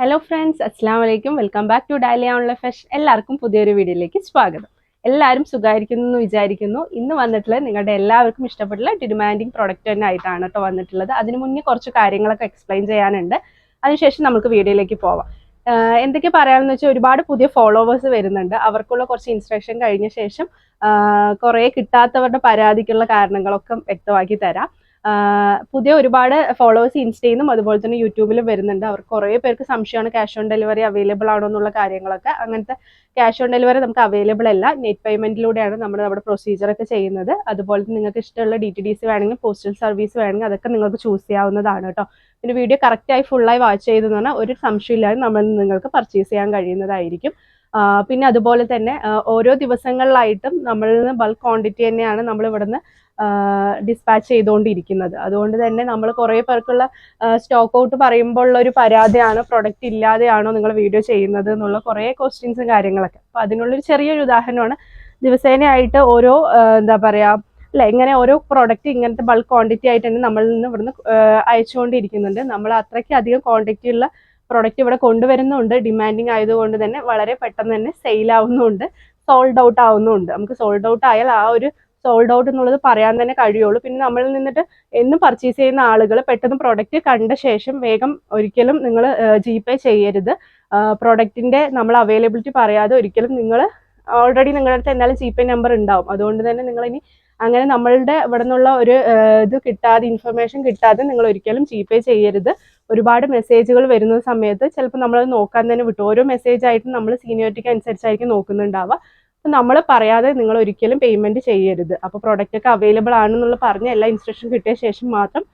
Hello friends, അസ്സാം വലൈക്കും. Welcome back to Dahlia online fashion. എല്ലാവർക്കും പുതിയൊരു വീഡിയോയിലേക്ക് സ്വാഗതം. എല്ലാവരും സുഖമായിരിക്കുന്നു എന്ന് വിചാരിക്കുന്നു. ഇന്ന് വന്നിട്ടുള്ളത് നിങ്ങളുടെ എല്ലാവർക്കും ഇഷ്ടപ്പെട്ടുള്ള ഡിമാൻഡിങ് പ്രൊഡക്റ്റ് തന്നെ ആയിട്ടാണ് കേട്ടോ വന്നിട്ടുള്ളത്. അതിന് മുന്നേ കുറച്ച് കാര്യങ്ങളൊക്കെ എക്സ്പ്ലെയിൻ ചെയ്യാനുണ്ട്. അതിനുശേഷം നമുക്ക് വീഡിയോയിലേക്ക് പോവാം. എന്തൊക്കെ പറയാമെന്ന് വെച്ചാൽ ഒരുപാട് പുതിയ ഫോളോവേഴ്സ് വരുന്നുണ്ട്. അവർക്കുള്ള കുറച്ച് ഇൻസ്ട്രക്ഷൻ കഴിഞ്ഞ ശേഷം കുറേ കിട്ടാത്തവരുടെ പരാതിക്കുള്ള കാരണങ്ങളൊക്കെ വ്യക്തമാക്കി തരാം. പുതിയ ഒരുപാട് ഫോളോവേഴ്സ് ഇൻസ്റ്റയിൽ നിന്നും അതുപോലെ തന്നെ യൂട്യൂബിലും വരുന്നുണ്ട്. അവർക്ക് കുറേ പേർക്ക് സംശയമാണ് ക്യാഷ് ഓൺ ഡെലിവറി അവൈലബിൾ ആണോ എന്നുള്ള കാര്യങ്ങളൊക്കെ. അങ്ങനത്തെ ക്യാഷ് ഓൺ ഡെലിവറി നമുക്ക് അവൈലബിൾ അല്ല. നെറ്റ് പേയ്മെന്റിലൂടെയാണ് നമ്മുടെ പ്രൊസീജിയറൊക്കെ ചെയ്യുന്നത്. അതുപോലെ തന്നെ നിങ്ങൾക്ക് ഇഷ്ടമുള്ള DTDC വേണമെങ്കിൽ പോസ്റ്റൽ സർവീസ് വേണമെങ്കിൽ അതൊക്കെ നിങ്ങൾക്ക് ചൂസ് ചെയ്യാവുന്നതാണ് കേട്ടോ. പിന്നെ വീഡിയോ കറക്റ്റായി ഫുള്ളായി വാച്ച് ചെയ്തെന്ന് പറഞ്ഞാൽ ഒരു സംശയമില്ലാതെ നിങ്ങൾക്ക് പർച്ചേസ് ചെയ്യാൻ കഴിയുന്നതായിരിക്കും. പിന്നെ അതുപോലെ തന്നെ ഓരോ ദിവസങ്ങളിലായിട്ടും നമ്മളിൽ നിന്ന് ബൾക്ക് ക്വാണ്ടിറ്റി തന്നെയാണ് നമ്മൾ ഇവിടുന്ന് ഡിസ്പാച്ച് ചെയ്തുകൊണ്ടിരിക്കുന്നത്. അതുകൊണ്ട് തന്നെ നമ്മൾ കുറേ പേർക്കുള്ള സ്റ്റോക്ക് ഔട്ട് പറയുമ്പോൾ ഉള്ള ഒരു പരാതിയാണ് പ്രൊഡക്റ്റ് ഇല്ലാതെയാണോ നിങ്ങൾ വീഡിയോ ചെയ്യുന്നത് എന്നുള്ള കുറേ ക്വസ്റ്റ്യൻസും കാര്യങ്ങളൊക്കെ. അപ്പോൾ അതിനുള്ളൊരു ചെറിയൊരു ഉദാഹരണമാണ്. ദിവസേനയായിട്ട് ഓരോ എന്താ പറയുക അല്ല ഇങ്ങനെ ഓരോ പ്രൊഡക്റ്റ് ഇങ്ങനത്തെ ബൾക്ക് ക്വാണ്ടിറ്റി ആയിട്ട് തന്നെ നമ്മളിൽ നിന്ന് ഇവിടുന്ന് അയച്ചുകൊണ്ടിരിക്കുന്നുണ്ട്. നമ്മൾ അത്രയ്ക്ക് അധികം ക്വാണ്ടിറ്റി ഉള്ള പ്രൊഡക്റ്റ് ഇവിടെ കൊണ്ടുവരുന്നുണ്ട്. ഡിമാൻഡിങ് ആയതുകൊണ്ട് തന്നെ വളരെ പെട്ടെന്ന് തന്നെ സെയിൽ ആവുന്നുണ്ട്, സോൾഡ് ഔട്ട് ആവുന്നുണ്ട്. നമുക്ക് സോൾഡ് ഔട്ട് ആയാൽ ആ ഒരു സോൾഡ് ഔട്ട് എന്നുള്ളത് പറയാൻ തന്നെ കഴിയുള്ളൂ. പിന്നെ നമ്മളിൽ നിന്നിട്ട് എന്നും പർച്ചേസ് ചെയ്യുന്ന ആളുകൾ പെട്ടെന്ന് പ്രൊഡക്റ്റ് കണ്ട ശേഷം വേഗം ഒരിക്കലും നിങ്ങൾ GPay ചെയ്യരുത്. പ്രൊഡക്റ്റിന്റെ നമ്മൾ അവൈലബിലിറ്റി പറയാതെ ഒരിക്കലും നിങ്ങൾ ഓൾറെഡി നിങ്ങളുടെ അടുത്ത് എന്തായാലും GPay നമ്പർ ഉണ്ടാവും. അതുകൊണ്ട് തന്നെ നിങ്ങൾ ഇനി അങ്ങനെ നമ്മളുടെ ഇവിടെ നിന്നുള്ള ഒരു ഇത് കിട്ടാതെ ഇൻഫർമേഷൻ കിട്ടാതെ നിങ്ങൾ ഒരിക്കലും GPay ചെയ്യരുത്. ഒരുപാട് മെസ്സേജുകൾ വരുന്ന സമയത്ത് ചിലപ്പോൾ നമ്മളത് നോക്കാൻ തന്നെ വിട്ടു. ഓരോ മെസ്സേജ് ആയിട്ടും നമ്മൾ സീനിയോറിറ്റിക്ക് അനുസരിച്ചായിരിക്കും നോക്കുന്നുണ്ടാവുക. അപ്പം നമ്മൾ പറയാതെ നിങ്ങൾ ഒരിക്കലും പേയ്മെന്റ് ചെയ്യരുത്. അപ്പോൾ പ്രൊഡക്റ്റ് ഒക്കെ അവൈലബിൾ ആണെന്നുള്ള പറഞ്ഞ എല്ലാ ഇൻസ്ട്രക്ഷൻ കിട്ടിയ ശേഷം മാത്രം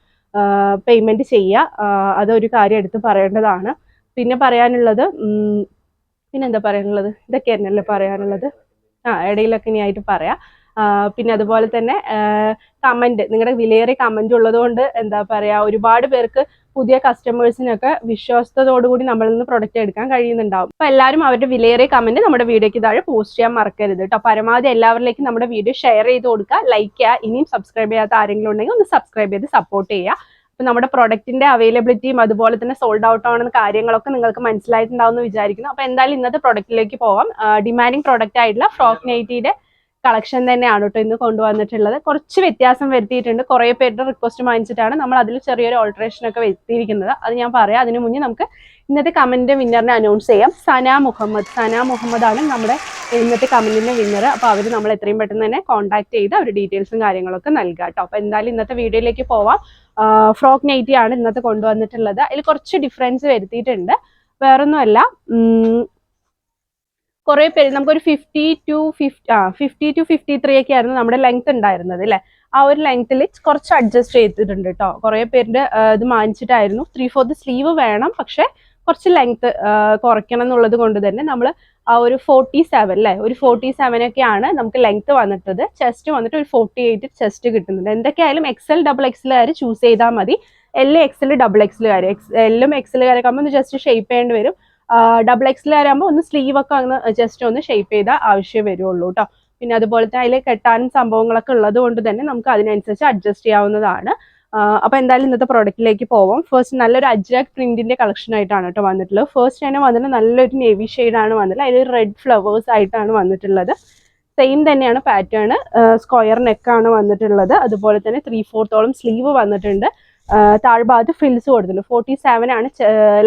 പേയ്മെന്റ് ചെയ്യുക. അതൊരു കാര്യം എടുത്ത് പറയേണ്ടതാണ്. പിന്നെ പറയാനുള്ളത് പിന്നെന്താ പറയാനുള്ളത്, ഇതൊക്കെ തന്നെയല്ലേ പറയാനുള്ളത്. ഇടയിലൊക്കെ ഇനി ആയിട്ട് പറയാം. പിന്നെ അതുപോലെ തന്നെ കമന്റ്, നിങ്ങളുടെ വിലയേറിയ കമന്റ് ഉള്ളത് കൊണ്ട് എന്താ പറയാ ഒരുപാട് പേർക്ക് പുതിയ കസ്റ്റമേഴ്സിനൊക്കെ വിശ്വാസത്തോടുകൂടി നമ്മളിൽ നിന്ന് പ്രൊഡക്റ്റ് എടുക്കാൻ കഴിയുന്നുണ്ടാവും. അപ്പൊ എല്ലാവരും അവരുടെ വിലയേറിയ കമന്റ് നമ്മുടെ വീഡിയോയ്ക്ക് താഴെ പോസ്റ്റ് ചെയ്യാൻ മറക്കരുത് കേട്ടോ. പരമാവധി എല്ലാവരിലേക്കും നമ്മുടെ വീഡിയോ ഷെയർ ചെയ്ത് കൊടുക്കുക, ലൈക്ക് ചെയ്യുക. ഇനിയും സബ്സ്ക്രൈബ് ചെയ്യാത്ത ആരെങ്കിലും ഉണ്ടെങ്കിൽ ഒന്ന് സബ്സ്ക്രൈബ് ചെയ്ത് സപ്പോർട്ട് ചെയ്യുക. അപ്പൊ നമ്മുടെ പ്രൊഡക്റ്റിന്റെ അവൈലബിലിറ്റിയും അതുപോലെ തന്നെ സോൾഡ് ഔട്ട് ആവുന്ന കാര്യങ്ങളൊക്കെ നിങ്ങൾക്ക് മനസ്സിലായിട്ടുണ്ടാവും എന്ന് വിചാരിക്കുന്നു. അപ്പൊ എന്തായാലും ഇന്നത്തെ പ്രൊഡക്റ്റിലേക്ക് പോവാം. ഡിമാൻഡിങ് പ്രൊഡക്റ്റ് ആയിട്ടുള്ള ഫ്രോക്ക് നൈറ്റിയുടെ കളക്ഷൻ തന്നെയാണ് കേട്ടോ ഇന്ന് കൊണ്ടുവന്നിട്ടുള്ളത്. കുറച്ച് വ്യത്യാസം വരുത്തിയിട്ടുണ്ട്. കുറേ പേരുടെ റിക്വസ്റ്റ് വാങ്ങിച്ചിട്ടാണ് നമ്മൾ അതിൽ ചെറിയൊരു ഓൾട്ടറേഷൻ ഒക്കെ വരുത്തിയിരിക്കുന്നത്. അത് ഞാൻ പറയാം. അതിനു മുന്നേ നമുക്ക് ഇന്നത്തെ കമന്റിന്റെ വിന്നറിനെ അനൗൺസ് ചെയ്യാം. സന മുഹമ്മദ് ആണ് നമ്മുടെ ഇന്നത്തെ കമന്റിന്റെ വിന്നർ. അപ്പോൾ അവർ നമ്മൾ എത്രയും പെട്ടെന്ന് തന്നെ കോൺടാക്ട് ചെയ്ത് അവർ ഡീറ്റെയിൽസും കാര്യങ്ങളൊക്കെ നൽകുക കേട്ടോ. അപ്പോൾ എന്തായാലും ഇന്നത്തെ വീഡിയോയിലേക്ക് പോവാം. ഫ്രോക്ക് നൈറ്റി ആണ് ഇന്നത്തെ കൊണ്ടുവന്നിട്ടുള്ളത്. അതിൽ കുറച്ച് ഡിഫറൻസ് വരുത്തിയിട്ടുണ്ട്. വേറൊന്നുമല്ല, കുറേ പേര് നമുക്കൊരു 50 to 53 ഒക്കെ ആയിരുന്നു നമ്മുടെ ലെങ്ത് ഉണ്ടായിരുന്നത് അല്ലേ. ആ ഒരു ലെങ്ത്തിൽ കുറച്ച് അഡ്ജസ്റ്റ് ചെയ്തിട്ടുണ്ട് കേട്ടോ. കുറേ പേരുടെ ഇത് വാങ്ങിച്ചിട്ടായിരുന്നു 3/4 സ്ലീവ് വേണം, പക്ഷെ കുറച്ച് ലെങ്ത് കുറയ്ക്കണം എന്നുള്ളത് കൊണ്ട് തന്നെ നമ്മൾ ആ ഒരു 47 അല്ലേ, ഒരു 47 ഒക്കെയാണ് നമുക്ക് ലെങ്ത് വന്നിട്ടത്. ചെസ്റ്റ് വന്നിട്ട് ഒരു 48 ചെസ്റ്റ് കിട്ടുന്നുണ്ട്. എന്തൊക്കെയായാലും XL XXL ചൂസ് ചെയ്താൽ മതി. XL XXL എല്ലും XL ഒന്ന് ജസ്റ്റ് ഷേപ്പ് ചെയ്യേണ്ടി വരും. XXL ആകുമ്പോൾ ഒന്ന് സ്ലീവ് ഒക്കെ അങ്ങ് ജസ്റ്റ് ഒന്ന് ഷേപ്പ് ചെയ്താൽ ആവശ്യം വരുള്ളൂ കേട്ടോ. പിന്നെ അതുപോലെ തന്നെ അതിൽ കെട്ടാനും സംഭവങ്ങളൊക്കെ ഉള്ളത് കൊണ്ട് തന്നെ നമുക്ക് അതിനനുസരിച്ച് അഡ്ജസ്റ്റ് ചെയ്യാവുന്നതാണ്. അപ്പോൾ എന്തായാലും ഇന്നത്തെ പ്രൊഡക്റ്റിലേക്ക് പോവാം. ഫസ്റ്റ് നല്ലൊരു അജ്രക് പ്രിന്റിന്റെ കളക്ഷൻ ആയിട്ടാണ് കേട്ടോ വന്നിട്ടുള്ളത്. ഫസ്റ്റ് തന്നെ വന്നിട്ട് നല്ലൊരു നേവി ഷെയ്ഡാണ് വന്നിട്ടുള്ളത്. അതിൽ റെഡ് ഫ്ലവേഴ്സ് ആയിട്ടാണ് വന്നിട്ടുള്ളത്. സെയിം തന്നെയാണ് പാറ്റേൺ. സ്ക്വയർ നെക്കാണ് വന്നിട്ടുള്ളത്. അതുപോലെ തന്നെ 3/4 സ്ലീവ് വന്നിട്ടുണ്ട്. താഴ്ഭാഗത്ത് ഫ്രിൽസ് കൊടുത്തിട്ടുണ്ട്. 47 ആണ്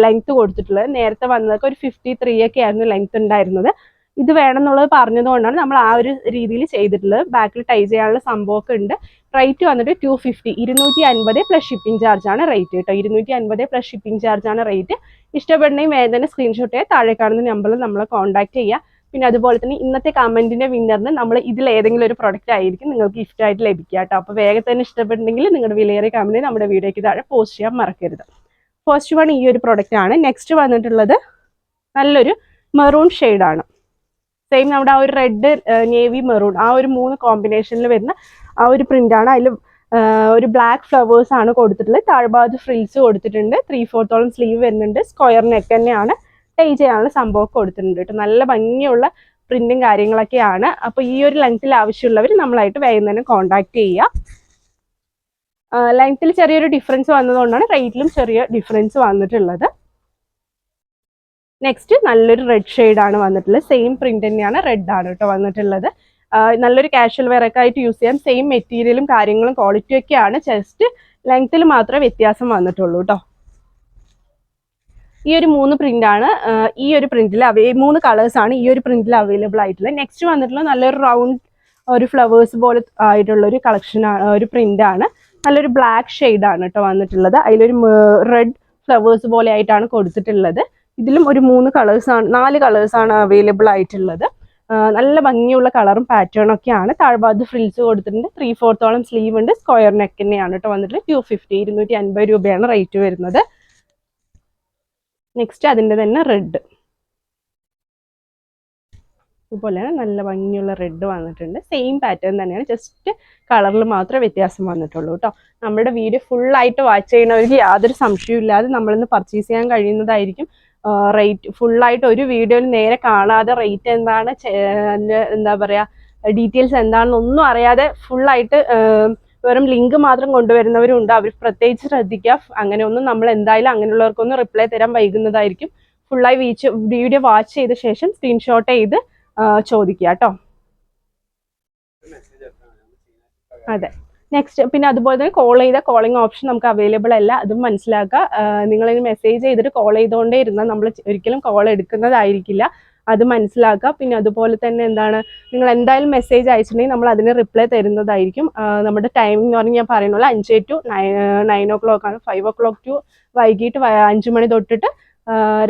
ലെങ്ത് കൊടുത്തിട്ടുള്ളത്. നേരത്തെ വന്നതൊക്കെ ഒരു 53 ഒക്കെ ആയിരുന്നു ലെങ്ത് ഉണ്ടായിരുന്നത്. ഇത് വേണമെന്നുള്ളത് പറഞ്ഞതുകൊണ്ടാണ് നമ്മൾ ആ ഒരു രീതിയിൽ ചെയ്തിട്ടുള്ളത്. ബാക്കിൽ ടൈ ചെയ്യാനുള്ള സംഭവമൊക്കെ ഉണ്ട്. റേറ്റ് വന്നിട്ട് 250, 250 പ്ലസ് ഷിപ്പിംഗ് ചാർജ് ആണ് റേറ്റ് കേട്ടോ. 250 പ്ലസ് ഷിപ്പിംഗ് ചാർജ് ആണ് റേറ്റ്. ഇഷ്ടപ്പെടുന്നെങ്കിൽ വേഗം തന്നെ സ്ക്രീൻഷോട്ട് ചെയ്യുക, താഴെ കാണുന്ന നമ്പറിൽ നമ്മളെ കോൺടാക്ട് ചെയ്യുക. പിന്നെ അതുപോലെ തന്നെ ഇന്നത്തെ കമന്റിന്റെ വിന്നറിന് നമ്മൾ ഇതിൽ ഏതെങ്കിലും ഒരു പ്രൊഡക്റ്റ് ആയിരിക്കും നിങ്ങൾക്ക് ഗിഫ്റ്റ് ആയിട്ട് ലഭിക്കുക കേട്ടോ. അപ്പോൾ വേഗം തന്നെ ഇഷ്ടപ്പെട്ടുണ്ടെങ്കിൽ നിങ്ങളുടെ വിലയേറിയ കമന്റ് നമ്മുടെ വീഡിയോയ്ക്ക് താഴെ പോസ്റ്റ് ചെയ്യാൻ മറക്കരുത്. ഫസ്റ്റ് വൺ ഈ ഒരു പ്രൊഡക്റ്റ് ആണ്. നെക്സ്റ്റ് വന്നിട്ടുള്ളത് നല്ലൊരു മെറൂൺ ഷെയ്ഡാണ്. സെയിം നമ്മുടെ ആ ഒരു റെഡ്, നേവി, മെറൂൺ ആ ഒരു 3 കോമ്പിനേഷനിൽ വരുന്ന ആ ഒരു പ്രിന്റ് ആണ്. അതിൽ ഒരു ബ്ലാക്ക് ഫ്ലവേഴ്സ് ആണ് കൊടുത്തിട്ടുള്ളത്. താഴ്ഭാഗത്ത് ഫ്രിൽസ് കൊടുത്തിട്ടുണ്ട്. 3/4 സ്ലീവ് വരുന്നുണ്ട്. സ്ക്വയർ നെക്ക് തന്നെയാണ്. ടൈ ചെയ്യാനുള്ള സംഭവമൊക്കെ കൊടുത്തിട്ടുണ്ട് കേട്ടോ. നല്ല ഭംഗിയുള്ള പ്രിന്റും കാര്യങ്ങളൊക്കെയാണ്. അപ്പോൾ ഈ ഒരു ലെങ്ത്തിൽ ആവശ്യമുള്ളവർ നമ്മളായിട്ട് വേഗം തന്നെ കോൺടാക്ട് ചെയ്യുക. ലെങ്ത്തിൽ ചെറിയൊരു ഡിഫറൻസ് വന്നതുകൊണ്ടാണ് റേറ്റിലും ചെറിയ ഡിഫറൻസ് വന്നിട്ടുള്ളത്. നെക്സ്റ്റ് നല്ലൊരു റെഡ് ഷെയ്ഡാണ് വന്നിട്ടുള്ളത്. സെയിം പ്രിന്റ് തന്നെയാണ്, റെഡ് ആണ് കേട്ടോ വന്നിട്ടുള്ളത്. നല്ലൊരു കാഷ്വൽ വെയർ ഒക്കെ ആയിട്ട് യൂസ് ചെയ്യാം. സെയിം മെറ്റീരിയലും കാര്യങ്ങളും ക്വാളിറ്റി ഒക്കെയാണ്, ജസ്റ്റ് ലെങ്ത്തിൽ മാത്രമേ വ്യത്യാസം വന്നിട്ടുള്ളൂ കേട്ടോ. ഈ ഒരു 3 പ്രിന്റാണ് ഈ ഒരു പ്രിന്റിൽ 3 കളേഴ്സാണ് ഈ ഒരു പ്രിന്റിൽ അവൈലബിൾ ആയിട്ടുള്ളത്. നെക്സ്റ്റ് വന്നിട്ടുള്ള നല്ലൊരു റൗണ്ട് ഒരു ഫ്ലവേഴ്സ് പോലെ ആയിട്ടുള്ള ഒരു കളക്ഷൻ ഒരു പ്രിന്റ് ആണ്. നല്ലൊരു ബ്ലാക്ക് ഷെയ്ഡാണ് കേട്ടോ വന്നിട്ടുള്ളത്. അതിലൊരു റെഡ് ഫ്ലവേഴ്സ് പോലെ ആയിട്ടാണ് കൊടുത്തിട്ടുള്ളത്. ഇതിലും ഒരു 4 കളേഴ്സാണ് അവൈലബിൾ ആയിട്ടുള്ളത്. നല്ല ഭംഗിയുള്ള കളറും പാറ്റേണും ഒക്കെയാണ്. താഴ്ഭാഗത്ത് ഫ്രിൽസ് കൊടുത്തിട്ടുണ്ട്. 3/4 സ്ലീവ് ഉണ്ട്. സ്ക്വയർ നെക്ക് തന്നെയാണ് കേട്ടോ വന്നിട്ടുള്ളത്. 250 രൂപയാണ് റേറ്റ് വരുന്നത്. നെക്സ്റ്റ് അതിൻ്റെ തന്നെ റെഡ്, ഇതുപോലെ നല്ല ഭംഗിയുള്ള റെഡ് വന്നിട്ടുണ്ട്. സെയിം പാറ്റേൺ തന്നെയാണ്, ജസ്റ്റ് കളറിൽ മാത്രമേ വ്യത്യാസം വന്നിട്ടുള്ളൂ കേട്ടോ. നമ്മുടെ വീഡിയോ ഫുള്ളായിട്ട് വാച്ച് ചെയ്യുന്നവർക്ക് യാതൊരു സംശയവും ഇല്ലാതെ നമ്മളിന്ന് പർച്ചേസ് ചെയ്യാൻ കഴിയുന്നതായിരിക്കും. റേറ്റ് ഫുള്ളായിട്ട് ഒരു വീഡിയോയിൽ നേരെ കാണാതെ റേറ്റ് എന്താണ്, എന്താ പറയുക, ഡീറ്റെയിൽസ് എന്താണെന്നൊന്നും അറിയാതെ ഫുള്ളായിട്ട് വെറും ലിങ്ക് മാത്രം കൊണ്ടുവരുന്നവരും ഉണ്ട്. അവർ പ്രത്യേകിച്ച് ശ്രദ്ധിക്കുക. അങ്ങനെയൊന്നും നമ്മൾ എന്തായാലും അങ്ങനെയുള്ളവർക്കൊന്നും റിപ്ലൈ തരാൻ വൈകുന്നതായിരിക്കും. ഫുള്ളായി വീഡിയോ വാച്ച് ചെയ്ത ശേഷം സ്ക്രീൻഷോട്ട് ചെയ്ത് ചോദിക്കുക കേട്ടോ. അതെ, നെക്സ്റ്റ് പിന്നെ അതുപോലെ തന്നെ കോളിംഗ് ഓപ്ഷൻ നമുക്ക് അവൈലബിൾ അല്ല, അതും മനസ്സിലാക്കുക. നിങ്ങളിനി മെസ്സേജ് ചെയ്തിട്ട് കോൾ ചെയ്തുകൊണ്ടേ ഇരുന്നാൽ നമ്മൾ ഒരിക്കലും കോൾ എടുക്കുന്നതായിരിക്കില്ല, അത് മനസ്സിലാക്കുക. പിന്നെ അതുപോലെ തന്നെ എന്താണ്, നിങ്ങൾ എന്തായാലും മെസ്സേജ് അയച്ചിട്ടുണ്ടെങ്കിൽ നമ്മൾ അതിന് റിപ്ലൈ തരുന്നതായിരിക്കും. നമ്മുടെ ടൈമിംഗ് എന്ന് പറഞ്ഞാൽ ഞാൻ പറയുന്നത് 5 to 9 o'clock ആണ്. 5 o'clock to വൈകിട്ട് 5 മണി തൊട്ടിട്ട്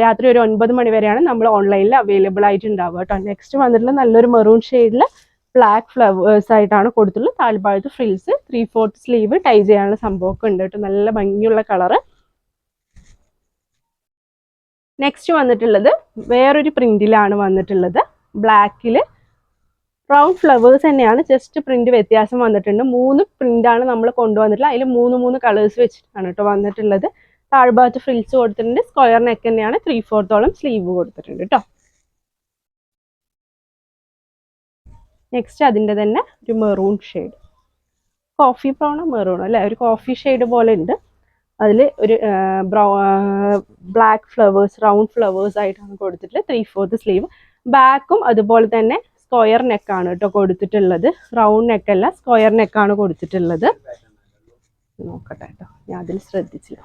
രാത്രി ഒരു 9 മണി വരെയാണ് നമ്മൾ ഓൺലൈനിൽ അവൈലബിൾ ആയിട്ടുണ്ടാവുക കേട്ടോ. നെക്സ്റ്റ് വന്നിട്ടുള്ള നല്ലൊരു മെറൂൺ ഷെയ്ഡിൽ ബ്ലാക്ക് ഫ്ലവേഴ്സ് ആയിട്ടാണ് കൊടുത്തുള്ളത്. താഴ്ഭാഗത്ത് ഫ്രിൽസ്, 3/4 സ്ലീവ്, ടൈ ചെയ്യാനുള്ള സംഭവമൊക്കെ ഉണ്ട് കേട്ടോ. നല്ല ഭംഗിയുള്ള കളറ്. നെക്സ്റ്റ് വന്നിട്ടുള്ളത് വേറൊരു പ്രിന്റിലാണ് വന്നിട്ടുള്ളത്. ബ്ലാക്കിൽ റൗണ്ട് ഫ്ലവേഴ്സ് തന്നെയാണ്, ജസ്റ്റ് പ്രിന്റ് വ്യത്യാസം വന്നിട്ടുണ്ട്. 3 പ്രിന്റാണ് നമ്മൾ കൊണ്ടുവന്നിട്ടുള്ളത്. അതിൽ 3 കളേഴ്സ് വെച്ചിട്ടാണ് കേട്ടോ വന്നിട്ടുള്ളത്. താഴ്ഭാഗത്ത് ഫ്രിൽസ് കൊടുത്തിട്ടുണ്ട്. സ്ക്വയർ നെക്ക് തന്നെയാണ്. 3/4 സ്ലീവ് കൊടുത്തിട്ടുണ്ട് കേട്ടോ. നെക്സ്റ്റ് അതിൻ്റെ തന്നെ ഒരു മെറൂൺ ഷെയ്ഡ്, കോഫി ബ്രൗണോ മെറൂണോ അല്ലേ, ഒരു കോഫി ഷെയ്ഡ് പോലെ ഉണ്ട്. അതിൽ ഒരു ബ്ലാക്ക് ഫ്ലവേഴ്സ്, റൗണ്ട് ഫ്ലവേഴ്സ് ആയിട്ടാണ് കൊടുത്തിട്ടുള്ളത്. 3/4 സ്ലീവ്. ബാക്കും അതുപോലെ തന്നെ സ്ക്വയർ നെക്കാണ് കേട്ടോ കൊടുത്തിട്ടുള്ളത്. റൗണ്ട് നെക്കല്ല, സ്ക്വയർ നെക്കാണ് കൊടുത്തിട്ടുള്ളത്. നോക്കട്ടെ കേട്ടോ, ഞാൻ അതിൽ ശ്രദ്ധിച്ചില്ല.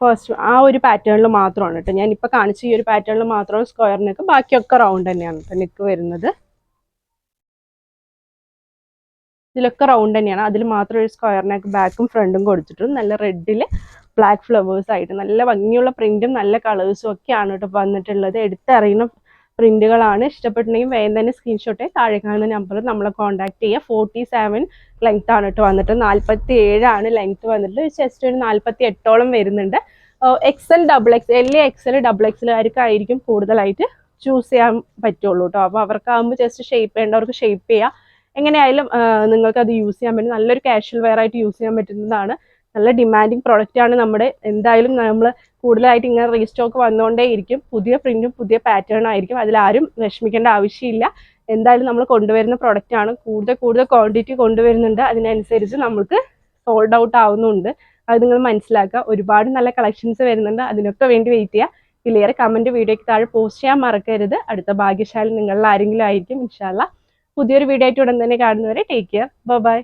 ഫസ്റ്റ് ആ ഒരു പാറ്റേണിൽ മാത്രമാണ് കേട്ടോ, ഞാൻ ഇപ്പോൾ കാണിച്ച ഈ ഒരു പാറ്റേണിൽ മാത്രമാണ് സ്ക്വയർ നെക്ക്. ബാക്കിയൊക്കെ റൗണ്ട് തന്നെയാണ് കേട്ടോ നെക്ക് വരുന്നത്. ഇതിലൊക്കെ റൗണ്ട് തന്നെയാണ്, അതിൽ മാത്രം ഒരു സ്ക്വയർ നെക്ക് ബാക്കും ഫ്രണ്ടും കൊടുത്തിട്ടുണ്ട്. നല്ല റെഡിൽ ബ്ലാക്ക് ഫ്ലവേഴ്സ് ആയിട്ട് നല്ല ഭംഗിയുള്ള പ്രിന്റും നല്ല കളേഴ്സും ഒക്കെയാണ് കേട്ടോ വന്നിട്ടുള്ളത്. എടുത്തറിയുന്ന പ്രിന്റുകളാണ്. ഇഷ്ടപ്പെട്ടിട്ടുണ്ടെങ്കിൽ വേഗം തന്നെ സ്ക്രീൻഷോട്ട് താഴെ കാണുന്ന നമ്പറിൽ നമ്മളെ കോൺടാക്ട് ചെയ്യുക. 47 ലെങ്ത് ആണ് കേട്ടോ വന്നിട്ട്. 47 ആണ് ലെങ്ത് വന്നിട്ട്. ജസ്റ്റ് ഒരു 48ഓളം വരുന്നുണ്ട്. XL, XL, XXLകാർക്കായിരിക്കും കൂടുതലായിട്ട് ചൂസ് ചെയ്യാൻ പറ്റുള്ളൂ കേട്ടോ. അപ്പോൾ അവർക്കാകുമ്പോൾ ജസ്റ്റ് ഷേപ്പ് ചെയ്യേണ്ടവർക്ക് ഷേപ്പ് ചെയ്യാം. എങ്ങനെയായാലും നിങ്ങൾക്ക് അത് യൂസ് ചെയ്യാൻ പറ്റും. നല്ലൊരു കാഷ്വൽ വെയർ ആയിട്ട് യൂസ് ചെയ്യാൻ പറ്റുന്നതാണ്. നല്ല ഡിമാൻഡിങ് പ്രോഡക്റ്റ് ആണ് നമ്മുടെ. എന്തായാലും നമ്മൾ കൂടുതലായിട്ട് ഇങ്ങനെ റീസ്റ്റോക്ക് വന്നുകൊണ്ടേ ഇരിക്കും. പുതിയ പ്രിന്റും പുതിയ പാറ്റേണും ആയിരിക്കും. അതിലാരും വിഷമിക്കേണ്ട ആവശ്യമില്ല. എന്തായാലും നമ്മൾ കൊണ്ടുവരുന്ന പ്രോഡക്റ്റ് ആണ്. കൂടുതൽ ക്വാണ്ടിറ്റി കൊണ്ടുവരുന്നുണ്ട്. അതിനനുസരിച്ച് നമുക്ക് സോൾഡ് ഔട്ട് ആവുന്നുണ്ട്. അത് നിങ്ങൾ മനസ്സിലാക്കുക. ഒരുപാട് നല്ല കളക്ഷൻസ് വരുന്നുണ്ട്. അതിനൊക്കെ വേണ്ടി വെയിറ്റ് ചെയ്യുക. ക്ലിയർ കമൻറ്റ് വീഡിയോയ്ക്ക് താഴെ പോസ്റ്റ് ചെയ്യാൻ മറക്കരുത്. അടുത്ത ഭാഗ്യശാലി നിങ്ങളിൽ ആരെങ്കിലും ആയിരിക്കും. ഇൻഷാ അല്ലാഹ് പുതിയൊരു വീഡിയോ ആയിട്ട് ഉടൻ തന്നെ കാണുന്നവരെ ടേക്ക് കെയർ. ബൈ.